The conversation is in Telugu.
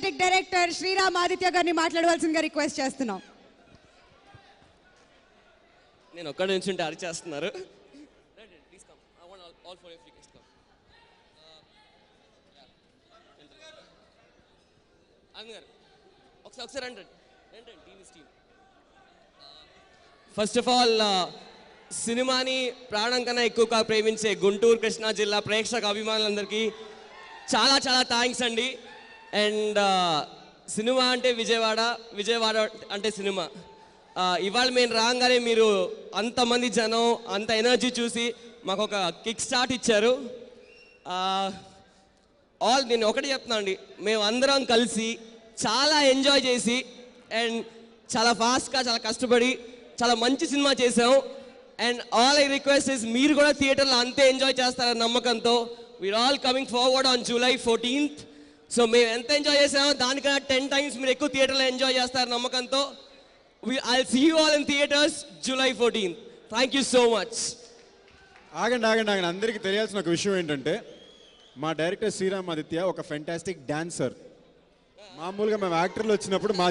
డైరెక్టర్ శ్రీరామ్ ఆదిత్య గారిని మాట్లాడవలసిందిగా రిక్వెస్ట్ చేస్తున్నాం. నేను ఒక్కడి నుంచి ఉంటే అరిచేస్తున్నారు. ఒకసారి ఫస్ట్ ఆఫ్ ఆల్ సినిమాని ప్రాణం కన్నా ఎక్కువగా ప్రేమించే గుంటూరు కృష్ణా జిల్లా ప్రేక్షక అభిమానులందరికీ చాలా చాలా థ్యాంక్స్ అండి. అండ్ సినిమా అంటే విజయవాడ, విజయవాడ అంటే సినిమా. ఇవాళ మేము రాగానే మీరు అంతమంది జనం, అంత ఎనర్జీ చూసి మాకు ఒక కిక్ స్టార్ట్ ఇచ్చారు. నేను ఒకటి చెప్తున్నా అండి, మేము అందరం కలిసి చాలా ఎంజాయ్ చేసి అండ్ చాలా ఫాస్ట్గా చాలా కష్టపడి చాలా మంచి సినిమా చేసాం. And all I request is మీరు కూడా థియేటర్లో అంతే ఎంజాయ్ చేస్తారని నమ్మకంతో we are all coming forward on July 14th. So మేము ఎంత ఎంజాయ్ చేసామో దానికన్నా 10 times మీరు ఎక్కువ థియేటర్లో ఎంజాయ్ చేస్తారని నమ్మకంతో I'll see you all in theaters July 14th. Thank you so much. ఆగండి అందరికీ తెలియాల్సిన ఒక విషయం ఏంటంటే మా డైరెక్టర్ శ్రీరామ్ ఆదిత్య ఒక ఫెంటాస్టిక్ డాన్సర్. మామూలుగా మేము యాక్టర్లు వచ్చినప్పుడు మా